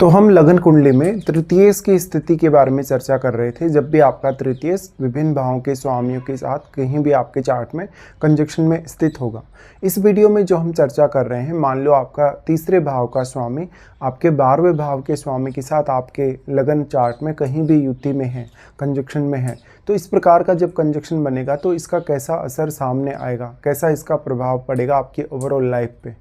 तो हम लगन कुंडली में तृतीयेश की स्थिति के बारे में चर्चा कर रहे थे। जब भी आपका तृतीयेश विभिन्न भावों के स्वामियों के साथ कहीं भी आपके चार्ट में कंजक्शन में स्थित होगा। इस वीडियो में जो हम चर्चा कर रहे हैं, मान लो आपका तीसरे भाव का स्वामी आपके 12वें भाव के स्वामी के साथ आपके लगन चार्ट में कहीं भी युति में है, कंजक्शन में है, तो इस प्रकार का जब कंजक्शन बनेगा तो इसका कैसा असर सामने आएगा, कैसा इसका प्रभाव पड़ेगा आपकी ओवरऑल लाइफ पे।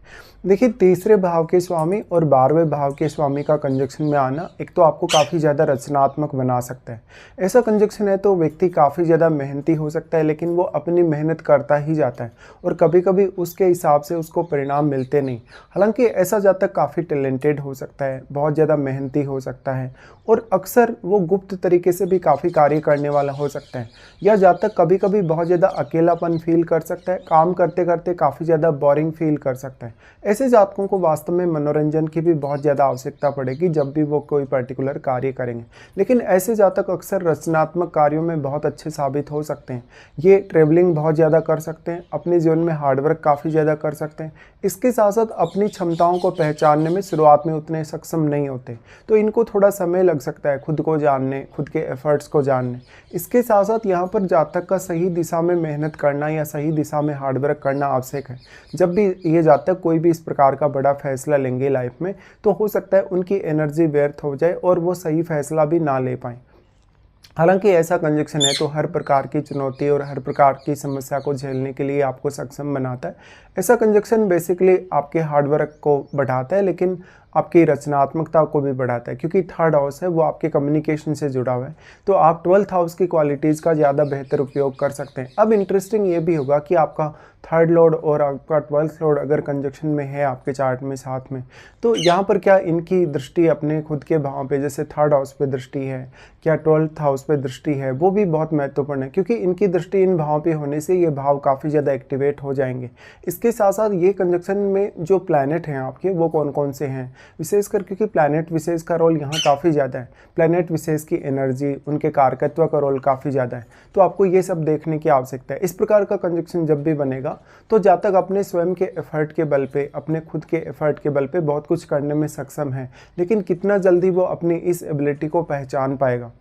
देखिए, तीसरे भाव के स्वामी और 12वें भाव के स्वामी का कंजक्शन में आना एक तो आपको काफ़ी ज़्यादा रचनात्मक बना सकता है। ऐसा कंजक्शन है तो व्यक्ति काफ़ी ज़्यादा मेहनती हो सकता है, लेकिन वो अपनी मेहनत करता ही जाता है और कभी कभी उसके हिसाब से उसको परिणाम मिलते नहीं। हालांकि ऐसा जातक काफ़ी टैलेंटेड हो सकता है, बहुत ज़्यादा मेहनती हो सकता है और अक्सर वो गुप्त तरीके से भी काफ़ी कार्य करने वाला हो सकता है। या जातक कभी कभी बहुत ज़्यादा अकेलापन फील कर सकता है, काम करते करते काफ़ी ज़्यादा बोरिंग फील कर सकता है। ऐसे जातकों को वास्तव में मनोरंजन की भी बहुत ज़्यादा आवश्यकता पड़ेगी जब भी वो कोई पर्टिकुलर कार्य करेंगे। लेकिन ऐसे जातक अक्सर रचनात्मक कार्यों में बहुत अच्छे साबित हो सकते हैं। ये ट्रेवलिंग बहुत ज़्यादा कर सकते हैं, अपने जीवन में हार्डवर्क काफ़ी ज़्यादा कर सकते हैं। इसके साथ साथ अपनी क्षमताओं को पहचानने में शुरुआत में उतने सक्षम नहीं होते, तो इनको थोड़ा समय लग सकता है खुद को जानने, खुद के एफर्ट्स को जानने। इसके साथ साथ यहाँ पर जातक का सही दिशा में मेहनत करना या सही दिशा में हार्डवर्क करना आवश्यक है। जब भी ये जातक कोई भी इस प्रकार का बड़ा फैसला लेंगे लाइफ में, तो हो सकता है उनकी एनर्जी व्यर्थ हो जाए और वो सही फैसला भी ना ले पाएँ। हालांकि ऐसा कंजक्शन है तो हर प्रकार की चुनौती और हर प्रकार की समस्या को झेलने के लिए आपको सक्षम बनाता है। ऐसा कंजक्शन बेसिकली आपके हार्डवर्क को बढ़ाता है, लेकिन आपकी रचनात्मकता को भी बढ़ाता है, क्योंकि थर्ड हाउस है वो आपके कम्युनिकेशन से जुड़ा हुआ है। तो आप 12th हाउस की क्वालिटीज़ का ज़्यादा बेहतर उपयोग कर सकते हैं। अब इंटरेस्टिंग ये भी होगा कि आपका थर्ड लॉर्ड और आपका 12th लॉर्ड अगर कंजक्शन में है आपके चार्ट में साथ में, तो यहाँ पर क्या इनकी दृष्टि अपने खुद के भाव पे, जैसे थर्ड हाउस पे दृष्टि है, क्या 12th हाउस पे दृष्टि है, वो भी बहुत महत्वपूर्ण है, क्योंकि इनकी दृष्टि इन भाव पे होने से ये भाव काफ़ी ज़्यादा एक्टिवेट हो जाएंगे। इसके साथ साथ ये कंजक्शन में जो प्लैनेट हैं आपके, वो कौन कौन से हैं विशेषकर, क्योंकि प्लैनेट विशेष का रोल यहाँ काफ़ी ज़्यादा है। प्लैनेट विशेष की एनर्जी, उनके कारकत्व का रोल काफ़ी ज़्यादा है, तो आपको ये सब देखने की आवश्यकता है। इस प्रकार का कंजक्शन जब भी बनेगा तो जातक अपने स्वयं के एफर्ट के बल पे, अपने खुद के एफर्ट के बल पे बहुत कुछ करने में सक्षम है, लेकिन कितना जल्दी वो अपनी इस एबिलिटी को पहचान पाएगा।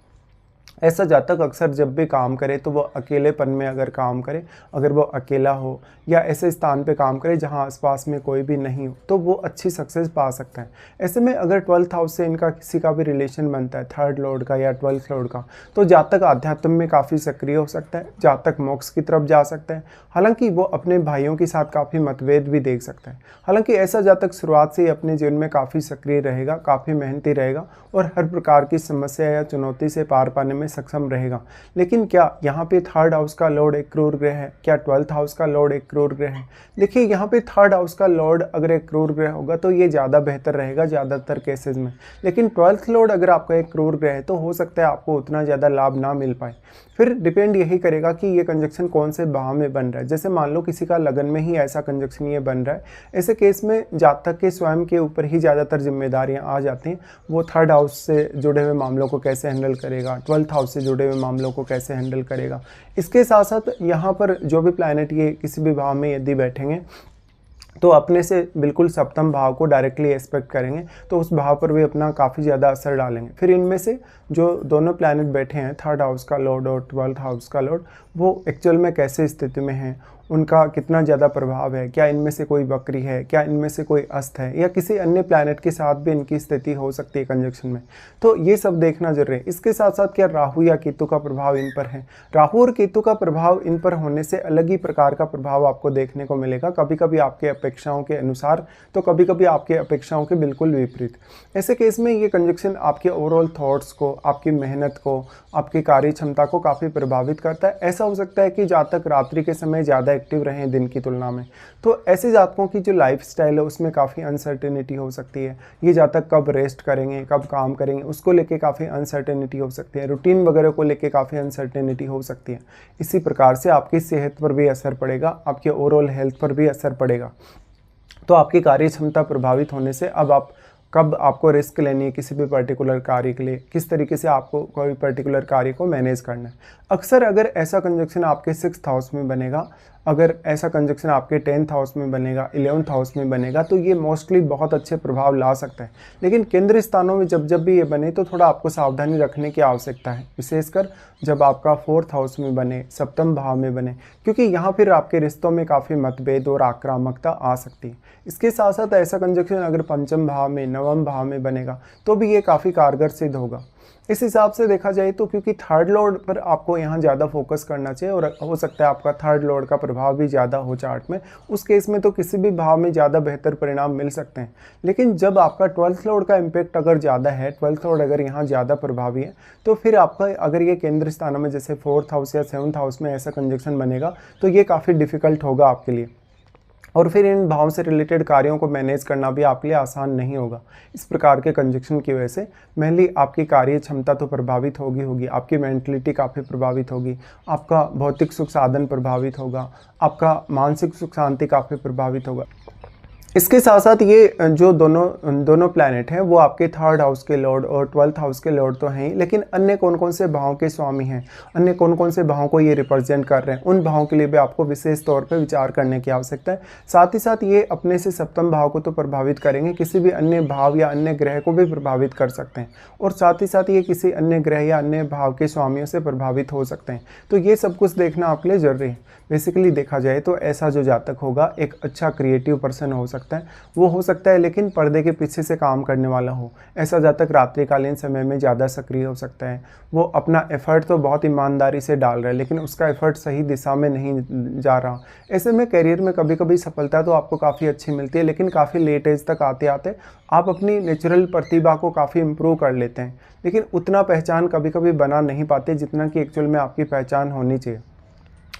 ऐसा जातक अक्सर जब भी काम करे तो वो अकेलेपन में अगर काम करे, अगर वो अकेला हो या ऐसे स्थान पे काम करे जहाँ आसपास में कोई भी नहीं हो, तो वो अच्छी सक्सेस पा सकता है। ऐसे में अगर 12th हाउस से इनका किसी का भी रिलेशन बनता है, थर्ड लॉर्ड का या 12th लॉर्ड का, तो जातक आध्यात्म में काफ़ी सक्रिय हो सकता है, जातक मोक्ष की तरफ जा सकता है। हालांकि वो अपने भाइयों के साथ काफ़ी मतभेद भी देख सकता है। हालांकि ऐसा जातक शुरुआत से ही अपने जीवन में काफ़ी सक्रिय रहेगा, काफ़ी मेहनती रहेगा और हर प्रकार की समस्या या चुनौती से पार पाने में सक्षम रहेगा। लेकिन क्या यहाँ पे थर्ड हाउस का लॉर्ड एक क्रूर ग्रह है? क्या 12th हाउस का लॉर्ड एक क्रूर ग्रह है? देखिए, यहाँ पे थर्ड हाउस का लॉर्ड अगर एक क्रूर ग्रह होगा तो ये ज़्यादा बेहतर रहेगा ज़्यादातर केसेस में। लेकिन 12th लॉर्ड अगर आपका एक क्रूर ग्रह है तो हो सकता है आपको उतना ज़्यादा लाभ ना मिल पाए। फिर डिपेंड यही करेगा कि ये कंजक्शन कौन से भाव में बन रहा है। जैसे मान लो किसी का लगन में ही ऐसा कंजक्शन ये बन रहा है, ऐसे केस में जातक के स्वयं के ऊपर ही ज़्यादातर जिम्मेदारियां आ जाती हैं। वो थर्ड हाउस से जुड़े हुए मामलों को कैसे हैंडल करेगा, 12th हाउस से जुड़े हुए मामलों को कैसे हैंडल करेगा। इसके साथ साथ यहाँ पर जो भी प्लैनेट ये किसी भी भाव में यदि बैठेंगे तो अपने से बिल्कुल सप्तम भाव को डायरेक्टली एस्पेक्ट करेंगे, तो उस भाव पर भी अपना काफ़ी ज़्यादा असर डालेंगे। फिर इनमें से जो दोनों प्लैनेट बैठे हैं, थर्ड हाउस का लॉर्ड और 12th हाउस का लॉर्ड, वो एक्चुअल में कैसे स्थिति में हैं, उनका कितना ज़्यादा प्रभाव है, क्या इनमें से कोई वक्री है, क्या इनमें से कोई अस्त है, या किसी अन्य प्लैनेट के साथ भी इनकी स्थिति हो सकती है कंजक्शन में, तो ये सब देखना जरूरी है। इसके साथ साथ क्या राहु या केतु का प्रभाव इन पर है? राहु और केतु का प्रभाव इन पर होने से अलग ही प्रकार का प्रभाव आपको देखने को मिलेगा, कभी कभी आपके अपेक्षाओं के अनुसार तो कभी कभी आपके अपेक्षाओं के बिल्कुल विपरीत। ऐसे केस में ये कंजक्शन आपके ओवरऑल थॉट्स को, आपकी मेहनत को, आपकी कार्य क्षमता को काफ़ी प्रभावित करता है। ऐसा हो सकता है कि जातक रात्रि के समय ज़्यादा एक्टिव रहें दिन की तुलना में, तो ऐसे जातकों की जो लाइफ स्टाइल है उसमें काफ़ी अनसर्टेनिटी हो सकती है। ये जातक कब रेस्ट करेंगे, कब काम करेंगे, उसको लेके काफ़ी अनसर्टेनिटी हो सकती है। रूटीन वगैरह को लेके काफ़ी अनसर्टेनिटी हो सकती है। इसी प्रकार से आपकी सेहत पर भी असर पड़ेगा, आपके ओवरऑल हेल्थ पर भी असर पड़ेगा। तो आपकी कार्य क्षमता प्रभावित होने से अब आप कब आपको रिस्क लेनी है किसी भी पर्टिकुलर कार्य के लिए, किस तरीके से आपको कोई पर्टिकुलर कार्य को मैनेज करना है। अक्सर अगर ऐसा कंजक्शन आपके 6th हाउस में बनेगा, अगर ऐसा कंजक्शन आपके 10th हाउस में बनेगा, 11th हाउस में बनेगा, तो ये मोस्टली बहुत अच्छे प्रभाव ला सकता है। लेकिन केंद्र स्थानों में जब जब भी ये बने तो थोड़ा आपको सावधानी रखने की आवश्यकता है, विशेषकर जब आपका 4th हाउस में बने, सप्तम भाव में बने, क्योंकि यहाँ फिर आपके रिश्तों में काफ़ी मतभेद और आक्रामकता आ सकती है। इसके साथ साथ ऐसा कंजक्शन अगर पंचम भाव में, नवम भाव में बनेगा तो भी ये काफ़ी कारगर सिद्ध होगा। इस हिसाब से देखा जाए तो क्योंकि थर्ड लॉर्ड पर आपको यहाँ ज़्यादा फोकस करना चाहिए और हो सकता है आपका थर्ड लॉर्ड का प्रभाव भी ज़्यादा हो चार्ट में, उस केस में तो किसी भी भाव में ज़्यादा बेहतर परिणाम मिल सकते हैं। लेकिन जब आपका 12th लॉर्ड का इम्पैक्ट अगर ज़्यादा है, 12th लॉर्ड अगर यहाँ ज़्यादा प्रभावी है, तो फिर आपका अगर ये केंद्र स्थानों में जैसे 4th हाउस या 7th हाउस में ऐसा कंजक्शन बनेगा तो ये काफ़ी डिफिकल्ट होगा आपके लिए, और फिर इन भाव से रिलेटेड कार्यों को मैनेज करना भी आपके लिए आसान नहीं होगा। इस प्रकार के कंजक्शन की वजह से मेनली आपकी कार्य क्षमता तो प्रभावित होगी, आपकी मेंटलिटी काफ़ी प्रभावित होगी, आपका भौतिक सुख साधन प्रभावित होगा, आपका मानसिक सुख शांति काफ़ी प्रभावित होगा। इसके साथ साथ ये जो दोनों प्लैनेट हैं वो आपके 3rd हाउस के लॉर्ड और 12th हाउस के लॉर्ड तो हैं ही, लेकिन अन्य कौन कौन से भावों के स्वामी हैं, अन्य कौन कौन से भावों को ये रिप्रेजेंट कर रहे हैं, उन भावों के लिए भी आपको विशेष तौर पे विचार करने की आवश्यकता है। साथ ही साथ ये अपने से सप्तम भाव को तो प्रभावित करेंगे, किसी भी अन्य भाव या अन्य ग्रह को भी प्रभावित कर सकते हैं, और साथ ही साथ ये किसी अन्य ग्रह या अन्य भाव के स्वामियों से प्रभावित हो सकते हैं। तो ये सब कुछ देखना आपके लिए ज़रूरी है। बेसिकली देखा जाए तो ऐसा जो जातक होगा एक अच्छा क्रिएटिव पर्सन हो सकता है, वो हो सकता है लेकिन पर्दे के पीछे से काम करने वाला हो। ऐसा जातक रात्रिकालीन समय में ज़्यादा सक्रिय हो सकता है, वो अपना एफर्ट तो बहुत ईमानदारी से डाल रहा है लेकिन उसका एफर्ट सही दिशा में नहीं जा रहा। ऐसे में करियर में कभी कभी सफलता तो आपको काफ़ी अच्छी मिलती है, लेकिन काफ़ी लेट एज तक आते आते आप अपनी नेचुरल प्रतिभा को काफ़ी इम्प्रूव कर लेते हैं, लेकिन उतना पहचान कभी कभी बना नहीं पाते जितना कि एक्चुअल में आपकी पहचान होनी चाहिए।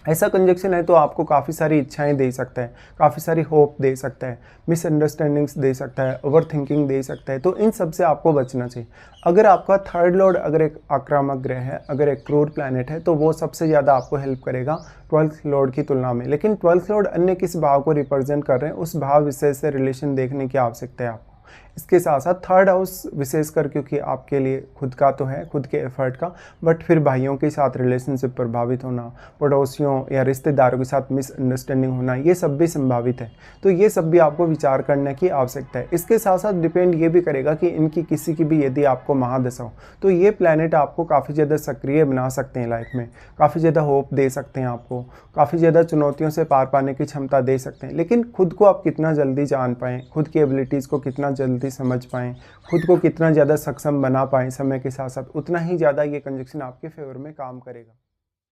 ऐसा कंजक्शन है तो आपको काफ़ी सारी इच्छाएं दे सकता है, काफ़ी सारी होप दे सकता है, मिसअंडरस्टैंडिंग्स दे सकता है, ओवर थिंकिंग दे सकता है, तो इन सब से आपको बचना चाहिए। अगर आपका थर्ड लॉर्ड अगर एक आक्रामक ग्रह है, अगर एक क्रूर प्लैनेट है, तो वो सबसे ज़्यादा आपको हेल्प करेगा 12th लॉर्ड की तुलना में। लेकिन 12th लॉर्ड अन्य किस भाव को रिप्रेजेंट कर रहे हैं उस भाव विशेष से रिलेशन देखने की आवश्यकता है आपको। इसके साथ साथ 3rd हाउस विशेषकर क्योंकि आपके लिए खुद का तो है, खुद के एफर्ट का, बट फिर भाइयों के साथ रिलेशनशिप प्रभावित होना, पड़ोसियों या रिश्तेदारों के साथ मिसअंडरस्टैंडिंग होना, ये सब भी संभावित है। तो ये सब भी आपको विचार करने की आवश्यकता है। इसके साथ साथ डिपेंड ये भी करेगा कि इनकी किसी की भी यदि आपको महादशा हो तो ये प्लैनेट आपको काफ़ी ज़्यादा सक्रिय बना सकते हैं, लाइफ में काफ़ी ज़्यादा होप दे सकते हैं, आपको काफ़ी ज़्यादा चुनौतियों से पार पाने की क्षमता दे सकते हैं। लेकिन खुद को आप कितना जल्दी जान पाएँ, खुद की एबिलिटीज़ को कितना जल्दी समझ पाएँ, खुद को कितना ज़्यादा सक्षम बना पाएँ समय के साथ साथ, उतना ही ज़्यादा ये कंजक्शन आपके फेवर में काम करेगा।